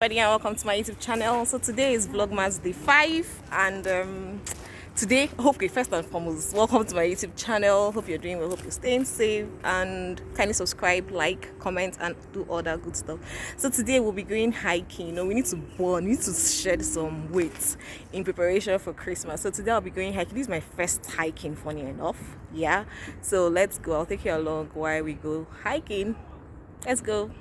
Everybody and welcome to my YouTube channel. So today is Vlogmas day 5 and today, first and foremost, welcome to my YouTube channel. Hope you're doing well, hope you're staying safe, and kindly subscribe, like, comment and do all that good stuff. So today we'll be going hiking. We need to burn, we need to shed some weight in preparation for Christmas. So today I'll be going hiking. This is my first hiking, funny enough. Yeah, so let's go. I'll take you along while we go hiking. Let's go.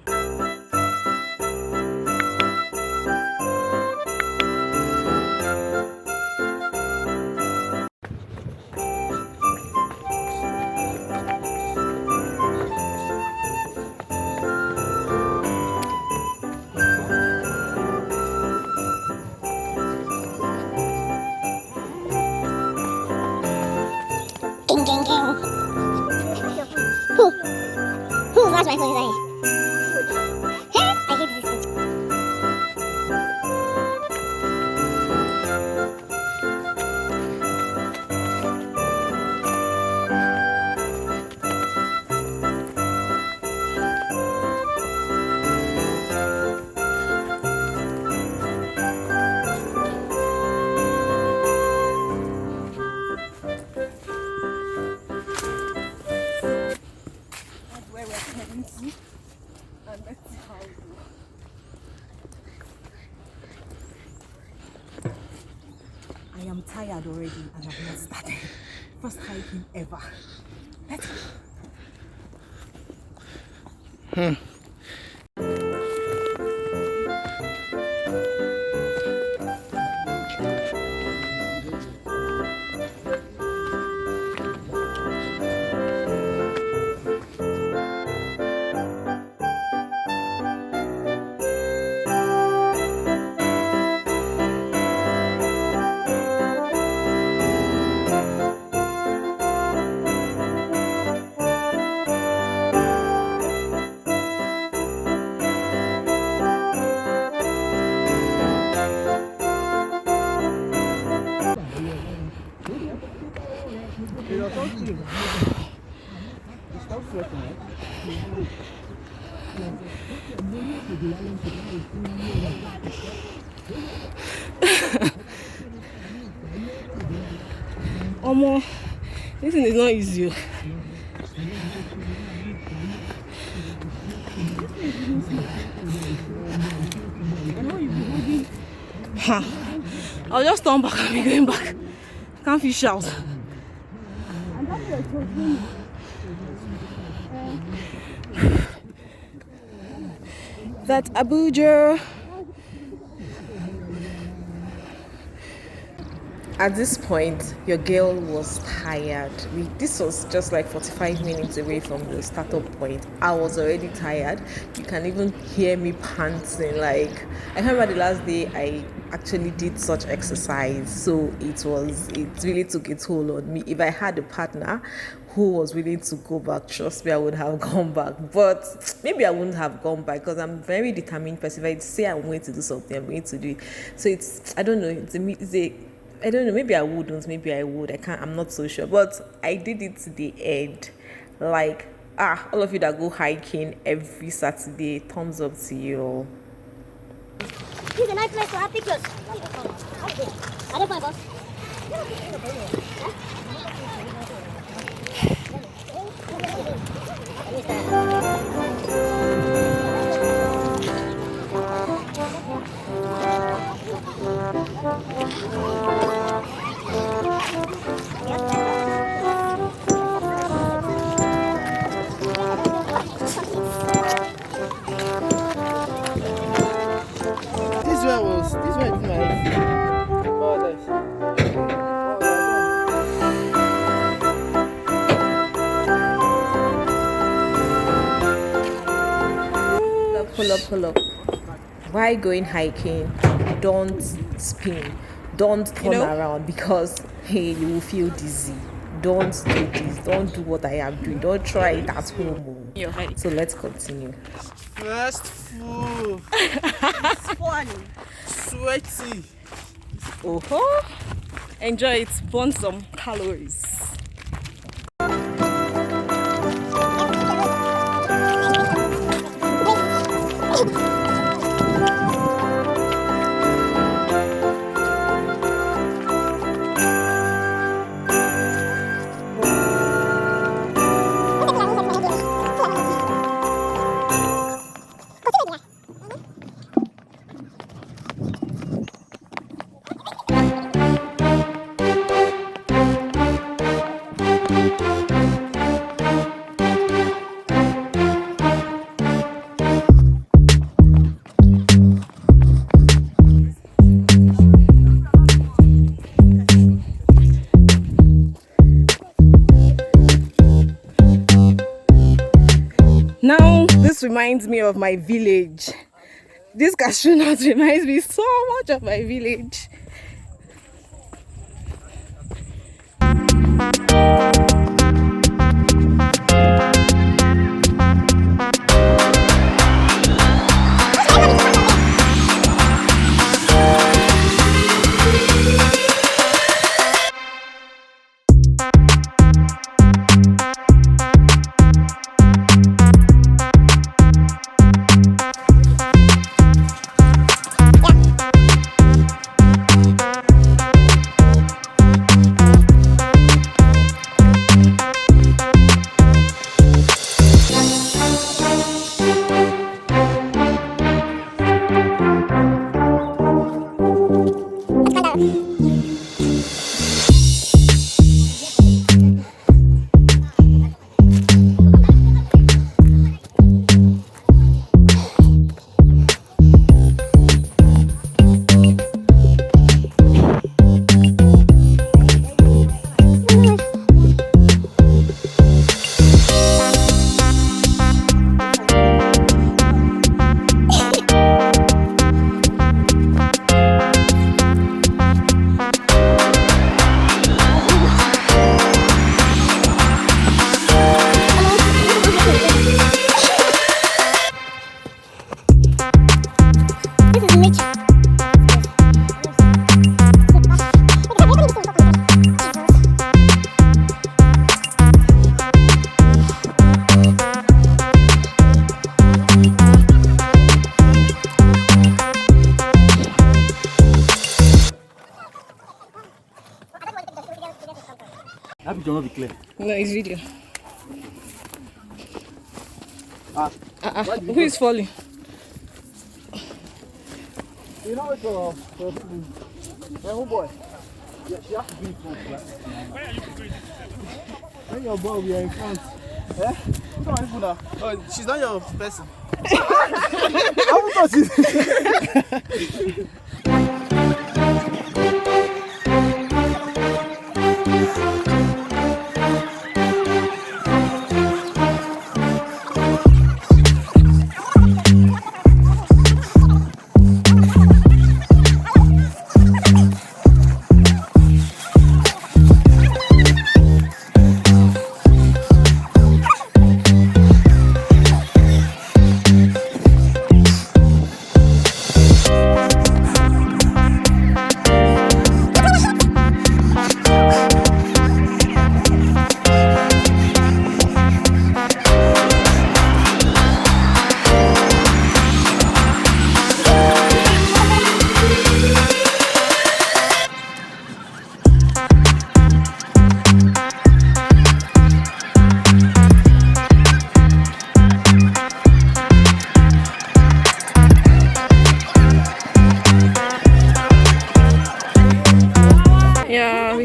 Who lost my phone? I hate this thing. And let's see how we go. I am tired already and I've not started. First hiking ever. Let's go. Omo, this thing is not easy. I'll just turn back and be going back. Can't fish out. That's Abuja. At this point, your girl was tired. This was just like 45 minutes away from the startup point. I was already tired. You can even hear me panting. Like, I can't remember the last day I actually did such exercise. So it really took its toll on me. If I had a partner who was willing to go back, trust me, I would have gone back. But maybe I wouldn't have gone back because I'm a very determined person. If I say I'm going to do something, I'm going to do it. So I don't know, I don't know, maybe I wouldn't, maybe I would. I'm not so sure. But I did it to the end. Like, all of you that go hiking every Saturday, thumbs up to you. This is a nice place to have pictures. I don't find boss. Pull up. Why going hiking? Don't spin. Don't turn around because you will feel dizzy. Don't do this. Don't do what I am doing. Don't try it at home. So let's continue. First food. It's fun. Sweaty. Oh, enjoy it. Burn some calories. reminds me of my village. This cashew nut reminds me so much of my village. That picture will not be clear. No, it's video. Who Who is falling? You know it's a boy. Yeah, she has to be in front. Where are you between? When your boy, we are in front. Eh? Who's my people now? Oh, she's not your person. I thought she's.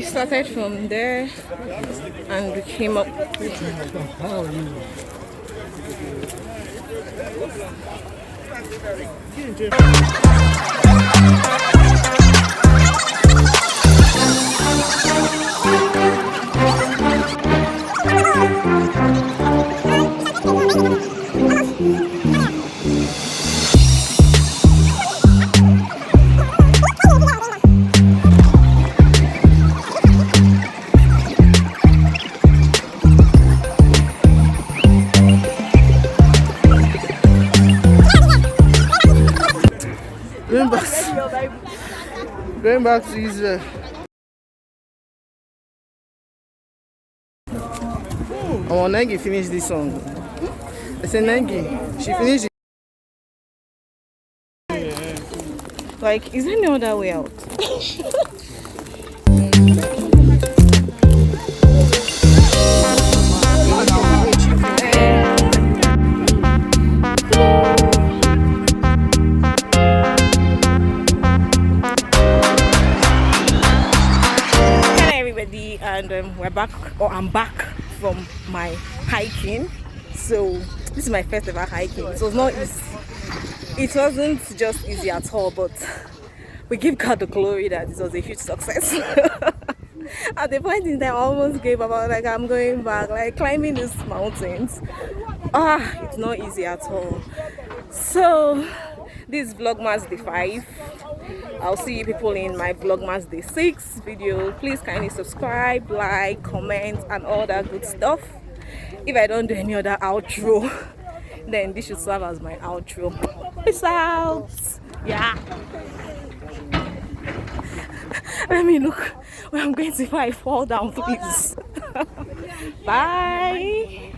Started from there and we came up. Going back to Israel. Oh, Nengi finished this song. I said Nengi, she finished it. Like, is there no other way out? And we're back, or I'm back from my hiking. So this is my first ever hiking. It was not easy. It wasn't just easy at all, but we give God the glory that it was a huge success. At the point in time, I almost gave up. I was like, I'm going back, like climbing these mountains. It's not easy at all. So this is Vlogmas Day 5. I'll see you people in my Vlogmas Day 6 video. Please kindly subscribe, like, comment, and all that good stuff. If I don't do any other outro, then this should serve as my outro. Peace out. Yeah. Let me look where I'm going to if I fall down, please. Bye.